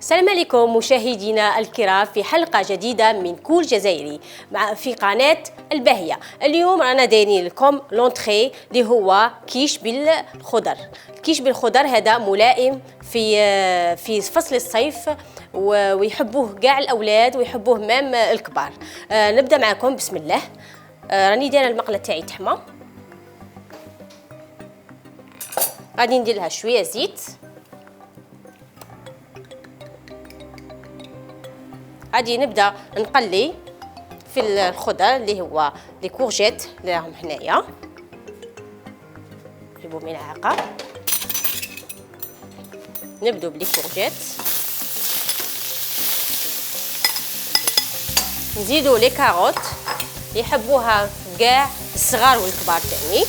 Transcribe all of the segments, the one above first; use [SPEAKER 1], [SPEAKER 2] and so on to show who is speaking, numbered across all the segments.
[SPEAKER 1] السلام عليكم مشاهدينا الكرام في حلقة جديدة من كول جزائري في قناة الباهية. اليوم رانا دايرين لكم لونتري اللي هو كيش بالخضر. الكيش بالخضر هذا ملائم في فصل الصيف ويحبوه كاع الأولاد ويحبوه مام الكبار. نبدأ معكم بسم الله. راني دايره المقلة تاعي تحمى، غادي ندير لها شوية زيت، غادي نبدا نقلي في الخضر اللي هو لي كورجيت اللي راهم هنايا. نجيبو ملعقه، نبدو بلي كورجيت، نزيدو لي كاروت يحبوها كاع الصغار والكبار تاني.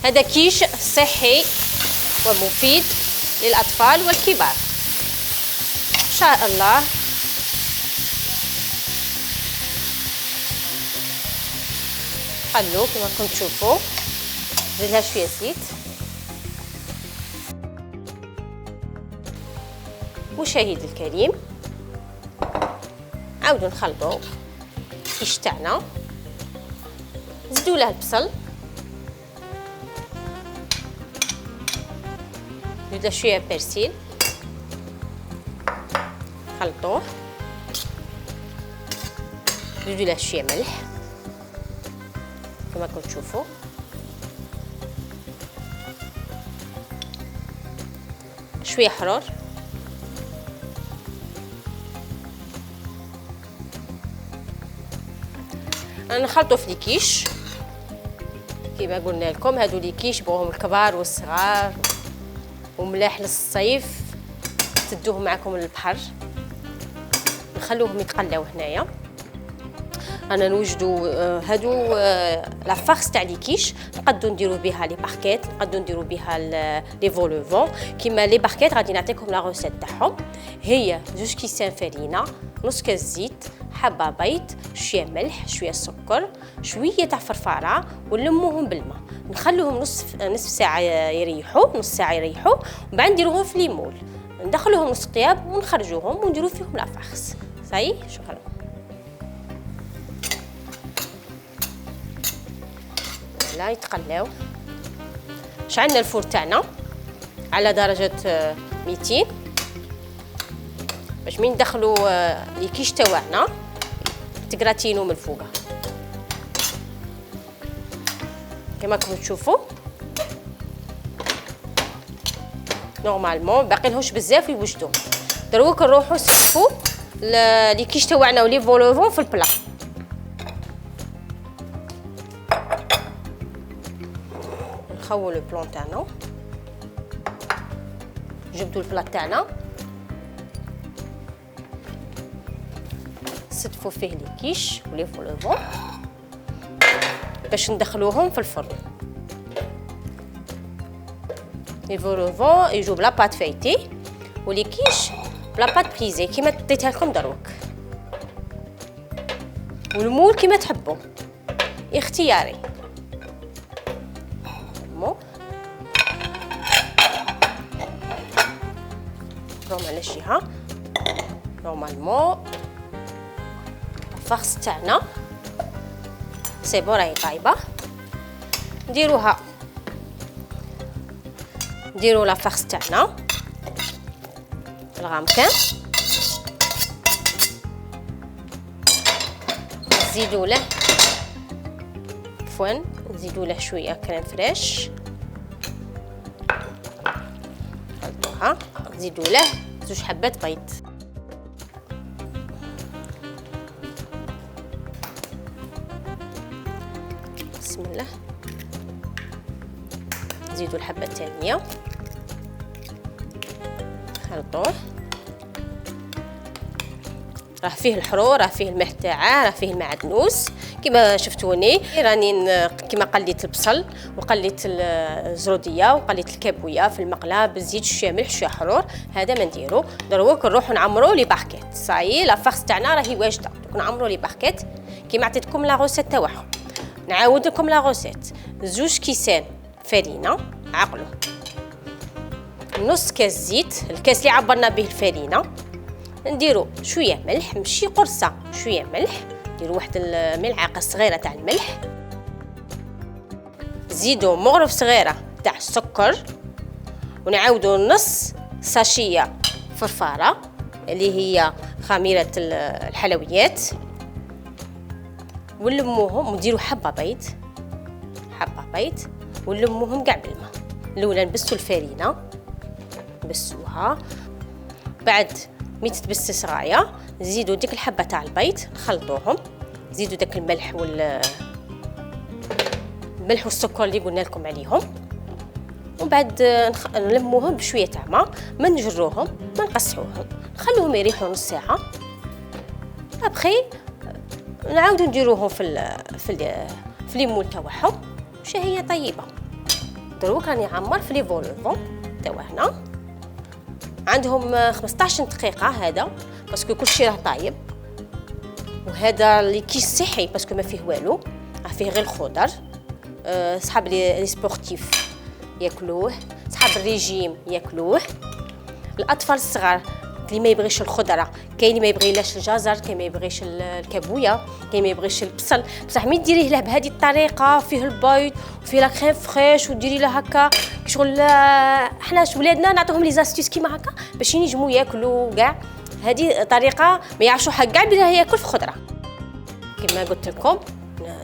[SPEAKER 1] هذا كيش صحي ومفيد للأطفال والكبار إن شاء الله. خلوه كما راكم تشوفوا، نزيد لها شويه زيت. مشاهدي الكريم، عاودوا نخلطوا الكيش تاعنا، نزيدوا له البصل، نزيد له شويه بيرسيل، خلطوه، نزيدوا له شويه ملح كما راكم تشوفوا، شويه حرور، نخلطوا في الكيش كما قلنا لكم. هادو لي كيش بوهم الكبار والصغار وملاح للصيف، تدوه معكم للبحر، نخلوهم يتقلاو هنايا. انا نوجدوا هادو لافارس تاع لي كيش، نقدروا نديروا بها لي باركيت، نقدروا نديروا بها لي فولوفون. كيما لي باركيت غادي نعطيكم لا روسيت تاعهم. هي 2 كيسان فرينه، نص كاس زيت، حبه بيض، شويه ملح، شويه سكر، شويه تاع فرفاره، ونلموهم بالماء، نخلوهم نصف ساعه يريحوا، نص ساعه يريحوا، ومن بعد نديروهم في ليمول، ندخلوهم نص طياب ونخرجوهم ونديروا فيهم لافارس. صاي، شكرا. لا يتقلاو. شعلنا الفور تاعنا على درجه 200 باش من ندخلوا لي كيش تاعنا تكراتينو من الفوق كما راكم تشوفوا. نورمالمون باقي لهوش بزاف يوجدوا، دروك نروحوا نصفوا لي كيش تاعنا ولي فولوفون في البلا. نخووا لو بلون تاعنا، جبدوا البلا تاعنا، نستفوا فيه لي كيش ولي فولوفون باش ندخلوهم في الفرن. لي فولوفون يجوا بلا بات فايتي ولي كيش بلا بات بريزي كيما ديتها لكم دروك، والمول كيما تحبوا، اختياري. نروم على الجهه. نورمالمون الفارس تاعنا سي بون راهي طايبه. نديرو لافارس تاعنا في الغامكان، نزيدو له عفوا نزيدو له شويه كريم فريش، نخلطوها، نزيدو له 2 حبات بيض، بسم الله. نزيدو الحبه الثانيه، خلطوه، راه فيه الحرور، راه فيه الملح تاعه، راه فيه المعدنوس كما شفتوني. راني كما قليت البصل وقليت الزروديه وقليت الكابويه في المقله بالزيت، شويه ملح شويه حرور. هذا ما نديرو، دروك نروحو نعمرو لي باركيت. صايي لافارس تاعنا راهي واجده، نعمرو لي باركيت كيما عطيتكم لا روسيت تاعهم. نعاود لكم لا روسيت. 2 كيسان فرينه، عقلوا نص كاس زيت، الكاس اللي عبرنا به الفرينه. نديرو شويه ملح، ماشي قرصه، شويه ملح، نديرو واحد الملعقه صغيره تاع الملح. زيدو مغرف صغيره تاع السكر، ونعاودو نص ساشيه فرفاره اللي هي خميره الحلويات، ونلموهم ونديرو حبه بيض، ونلموهم كاع بالماء. الاولى نبسو الفرينه، نبسوها، بعد مي تتبسس غايه نزيدو ديك الحبه تاع البيض نخلطوهم، نزيدو داك الملح والسكر اللي قلنا لكم عليهم، ومن بعد نلموهم بشويه تاع ماء، ما نجروهم ما نقصحوهم، نخلوهم يريحوا نص ساعه. ابخي نعاودو نديروهم في ليمون تاعهم، وشهيه طيبه. دروك راني عمر في لي فولوفون تاعنا، عندهم 15 دقيقه هذا باسكو كلشي راه طايب، وهذا اللي كيس صحي باسكو ما فيه والو، فيه غير الخضر. صحاب لي سبورتيف ياكلوه، صحاب الريجيم ياكلوه، الاطفال الصغار اللي ما يبغيش الخضره، كاين اللي ما يبغيلاش الجزر، كاين ما يبغيش الكابويا، كاين ما يبغيش البصل، بصح مي ديريه له بهذه الطريقه، فيه البيض وفيه لا كريم فريش، وديري له هكا شغل. حنا ولادنا نعطيهم لي زاستيس كيما هكا باش ينجموا ياكلوا كاع. هذه طريقه ما يعرفوش حق كاع بلا ياكل في خضره. كما قلت لكم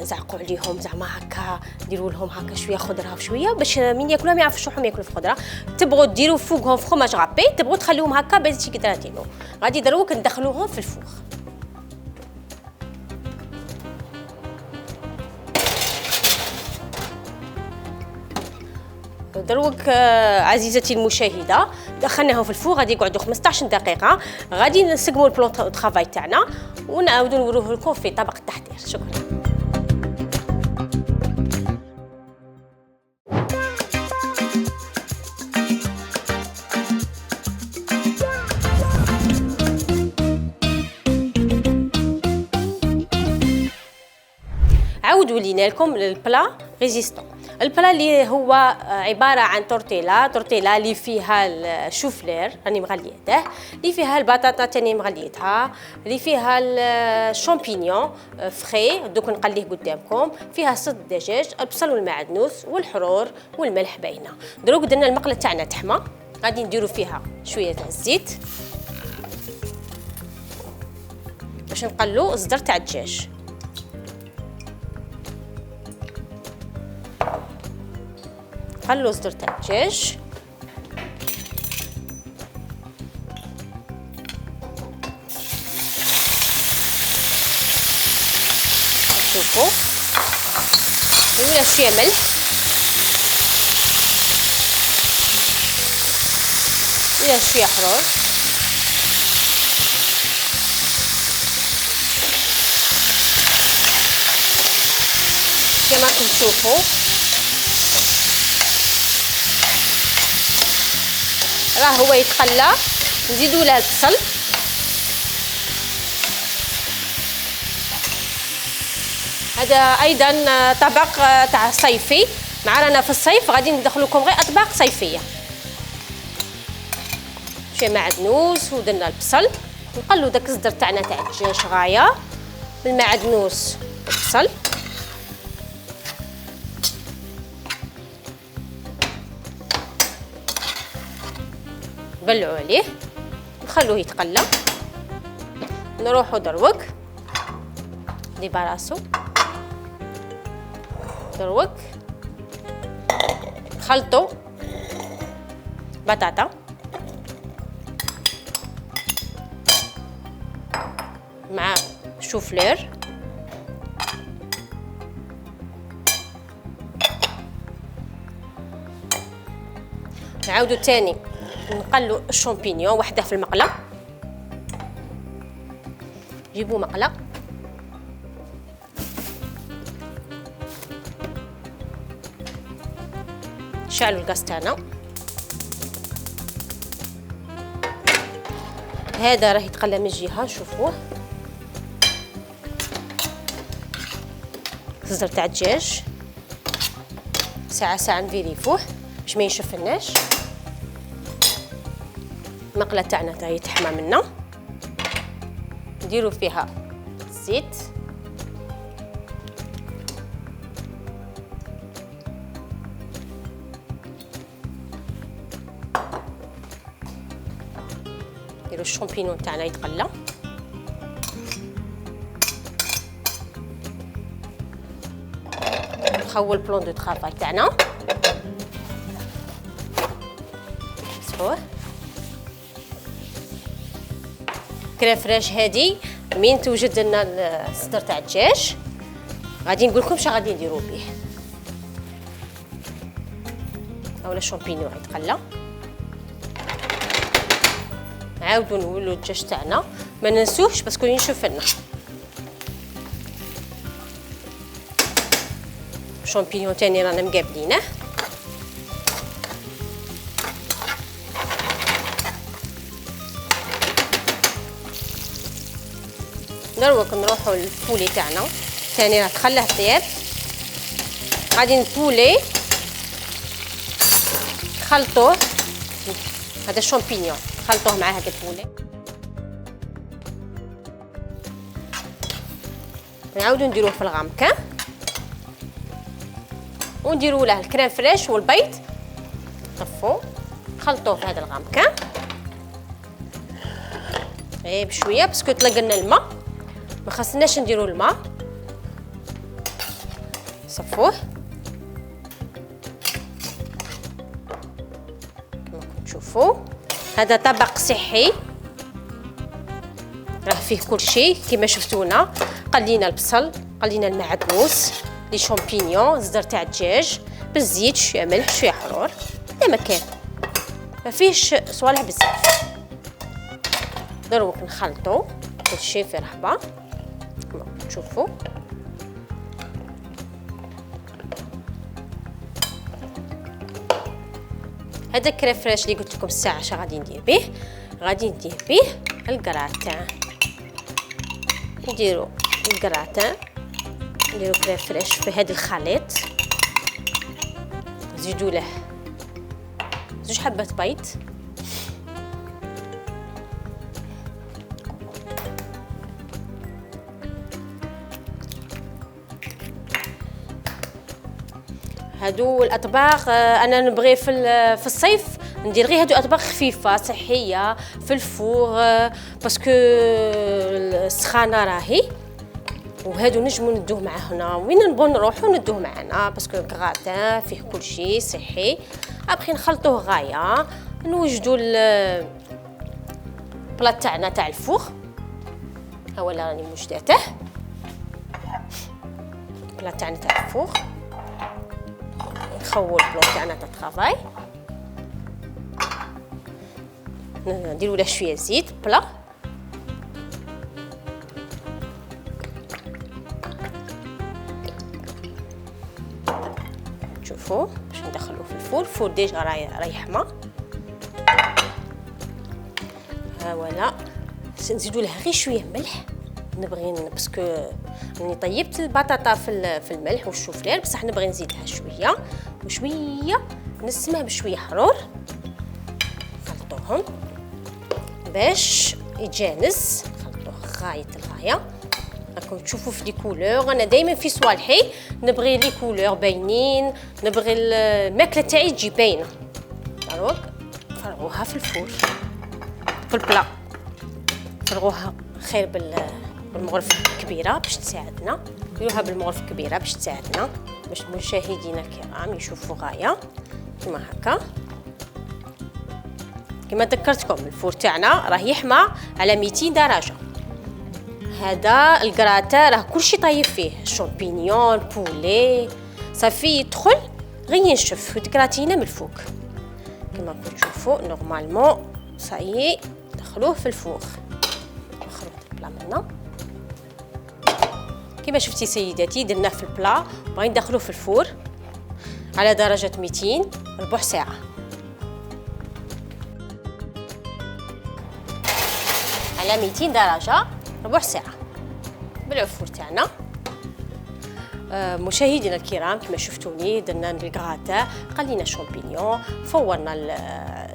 [SPEAKER 1] نزعقوا عليهم زعما هكا، نديروا لهم هكا شويه خضره وشويه باش من ياكلوها ما يعرفوش روحهم ياكلوا في الخضره. تبغوا ديروا فوقهم فرماج غابي، تبغوا تخليوهم هكا بيتي كدراتينو، غادي دروك ندخلوهم في الفوغ. دروك عزيزتي المشاهده دخلناهم في الفوغ، غادي يقعدوا 15 دقيقه، غادي نسقموا البلون طرافاي تاعنا ونعاودوا نوروه لكم في طبق التحضير. شكرا. عاودوا لينا لكم البلا ريزيستون. البلا اللي هو عباره عن تورتيلا اللي فيها الشوفلير راني مغليته، اللي فيها البطاطا تاني مغليتها، اللي فيها الشامبينيون فري دوك نقليه قدامكم، فيها صد الدجاج، البصل والمعدنوس والحرور والملح باينه. دروك درنا المقله تاعنا تحمى، غادي نديرو فيها شويه تاع الزيت باش نقلو الصدر تاع الدجاج. خلو صدر تاع الدجاج، شوفوا ندير شويه ملح، ندير شويه حرور، كما راكم تشوفوا راه هو يتقلى. نزيدوا له البصل، هذا ايضا طبق تاع صيفي، مع رانا في الصيف غادي ندخل لكم غير اطباق صيفيه. شويه معدنوس ودرنا البصل، نقلوا داك الصدر تاعنا تاع الدجاج غايه بالمعدنوس والبصل، نبلعوا عليه نخلوه يتقلى. نروحوا دروك ديباراسو، دروك نخلطوا بطاطا مع شوفلير، نعاودوا تاني نقلوا الشامبينيون وحده في المقله، جيبوا مقله شعلوا الغاز تاعنا. هذا راه يتقلى من الجهه، شوفوه الصدر تاع الدجاج، ساعه نفيريفوه باش ما ينشفناش. المقله تاعنا تاهي تحمى منا، نديرو فيها الزيت، نديرو الشامبينيون تاعنا يتقلى، نخول بلون دو طرافاي تاعنا مسحوه. كريم فريش هادي من توجد لنا الصدر تاع الدجاج، غادي نقول لكم شنو غادي نديرو به. اولا الشامبينيون يتقلى، نعاودو نولو الدجاج تاعنا، ما ننسوهش باسكو ينشف لنا. الشامبينيون تاني رانا مقابلينه، دروك نروحو للبولي تاعنا تاني راه تخلاه طياب. غادي البولي نخلطوه، هذا الشامبينيون نخلطوه مع هذا البولي، نعاودو نديروه في الغامكه ونديروا له الكريم فريش والبيض، طفو نخلطوه في هذا الغامكه غير بشويه باسكو طلق لنا الماء، ما خاصناش نديروا الماء، صفوه كما تشوفوا. هذا طبق صحي راه فيه كل شيء كما شفتونا، قلينا البصل، قلينا المعدنوس، لي شامبينيون، الزر تاع الدجاج بالزيت، شويه ملح شويه حرور، هذا ما كان ما فيهش صوالح بزاف. دروك نخلطوا كل شيء في رحبه كما تشوفوا. هذا الكريم فريش اللي قلت لكم الساعه اش غادي ندير به، غادي ندير به الكراتان، نديرو الكراتان، نديرو كريم فريش في هذا الخليط، نزيدو له 2 حبات بيض، هادو الاطباق انا نبغي في الصيف ندير غير هادو اطباق خفيفه صحيه في الفور، باسكو السخانه راهي، وهادو نجمو ندوه مع هنا وين نبغوا نروحو ندوه معنا باسكو الكراتان فيه كل شيء صحي. ابخي نخلطوه غايه، نوجدوا البلاط تاعنا تاع الفور، ها هو اللي راني موجداته، البلاط تاعنا تاع الفور، نخول البلاط تاعنا تاع الطرافاي، نديروا له شويه زيت بلا، شوفوا باش ندخلوه في الفور، الفور ديجا راهي حمى، ها ولا نزيدوا له غير شويه ملح، نبغي باسكو راني طيبت البطاطا في الملح والشوفلير، بصح نبغي نزيدها شويه وشويه، نسمه بشويه حرور، نخلطوهم باش يتجانس، نخلطوه غايه الغايه. راكم تشوفوا في لي كولور، انا دائما في صوالحي نبغي لي كولور باينين، نبغي الماكله تاعي تجي باينه. دروك فرغوها في الفور في البلا، فرغوها خير بالمغرفه الكبيره باش تساعدنا، ديروها بالمغرفه الكبيره باش تساعدنا، باش مشاهدينا الكرام يشوفوا غايه كما هكا. كما ذكرتكم الفور تاعنا راه يحمى على 200 درجه. هذا الكراتان راه كلشي طايب فيه، الشامبينيون، بولي، صافي يدخل غير ينشف وتكراتينا من الفوق كما تشوفوا. نورمالمون صايي دخلوه في الفوق، نخرج البلا منا كما شفتي سيداتي، درناه في البلا، بغينا ندخلوه في الفور على درجه 200 ربع ساعه، على 200 درجه ربع ساعه بالعفور تاعنا. مشاهدينا الكرام كما شفتوني درنا الكراتا، قلينا شامبينيون، فورنا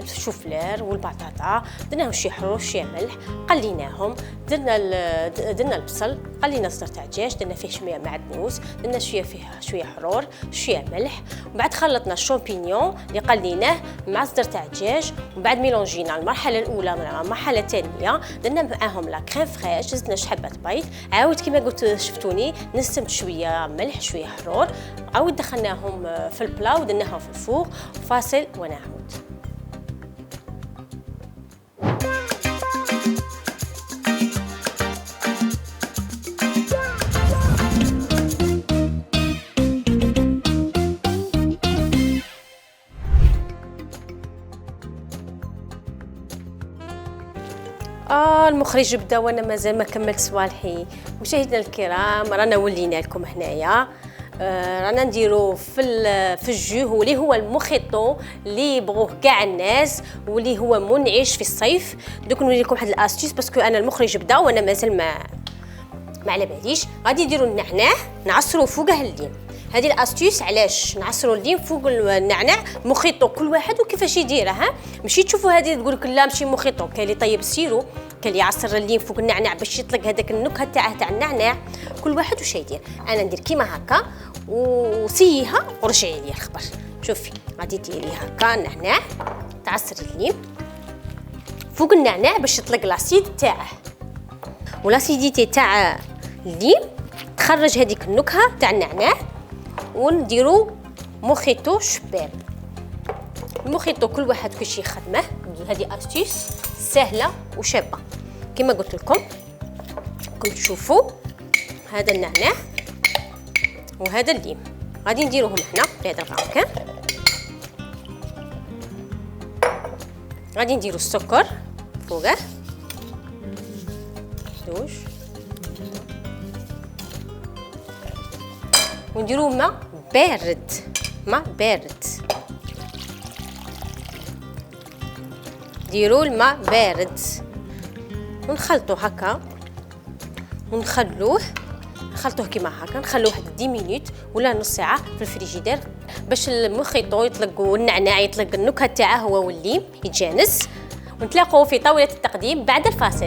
[SPEAKER 1] الشوفلير والبطاطا، درناهم شي حروف شي ملح، قليناهم، درنا البصل، قلينا صدر تاع الدجاج، درنا فيه شويه معدنوس، درنا فيه شويه حرور شويه ملح، ومن بعد خلطنا الشامبينيون اللي قليناه مع صدر تاع الدجاج، ومن بعد ميلونجينا المرحله الاولى مع المرحله الثانيه، درنا معاهم لا كريم فريش، زدنا حبه بيض، عاود كما قلت شفتوني نسمت شويه ملح شويه حرور، عاود دخلناهم في البلا ودرناهم في الفوق، فاصل ونعود. المخرج بدا وانا مازال ما كملت صوالحي. مشاهدينا الكرام رانا ولينا لكم هنايا، رانا نديرو في الجو اللي هو المخيطو اللي يبغوه كاع الناس واللي هو منعش في الصيف. دوك نوري لكم واحد الاستيس باسكو انا المخرج بدا وانا مازال ما على باليش. غادي نديرو النعناع نعصرو فوقه الليم. هذه الاستيس علاش نعصروا الليم فوق النعناع مخيطو، كل واحد وكيفاش يديرها. ماشي تشوفوا هذه تقول لك لا ماشي مخيطو، كاين اللي طيب السيرو، كاين اللي يعصر الليم فوق النعناع باش يطلق هذاك النكهه تاع النعناع. كل واحد واش يدير. انا ندير كيما هكا وسيها ورجعي لي الخبر. شوفي غادي ديري هكا النعناع، تعصري الليم فوق النعناع باش يطلق لاسيد تاعه، ولاسيديتي تاع الليم تخرج هذيك النكهه تاع النعناع، ونديرو مخيطو شباب. المخيطو كل واحد كيفاش يخدمه. هذه استيس سهله وشابه كما قلت لكم. كنت تشوفوا هذا النعناع وهذا الليم غادي نديروهم هنا في هذا الغامكان. غادي نديرو السكر فوقه زوج، ونديرو ماء بارد، ماء بارد. ديروا الماء بارد ونخلطوه هكا ونخلوه كيما هكا، نخلوه واحد 10 مينوت ولا نص ساعه في الفريجيدير باش المخيطو يطلق والنعناع يطلق النكهه تاعه هو والليم يتجانس. ونتلاقوا في طاوله التقديم بعد الفاصل.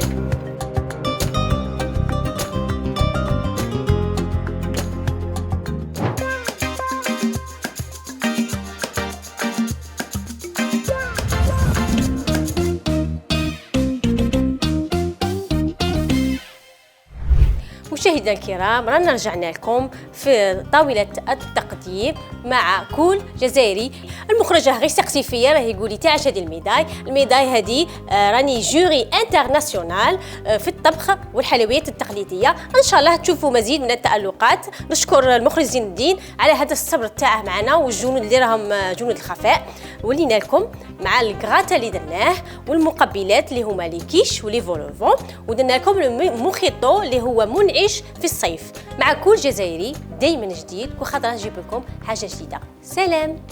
[SPEAKER 1] مشاهدينا الكرام رانا رجعنا لكم في طاولة التقديم مع كول جزائري. المخرجة غير سقسي فيا راه يقول لي تاعش هذه الميداي هذه راني جوري انترناسيونال في الطبخ والحلويات التقليدية. ان شاء الله تشوفوا مزيد من التألقات. نشكر المخرج زين الدين على هذا الصبر تاعه معنا والجنود اللي راهم جنود الخفاء. ولينا لكم مع الكراتا اللي درناه والمقبلات اللي هما لي كيش ولي فولوفون، ودرنا لكم الموخيطو اللي هو منعش في الصيف. مع كول جزائري دايما جديد وخاطر نجيب لكم حاجه جديده. سلام.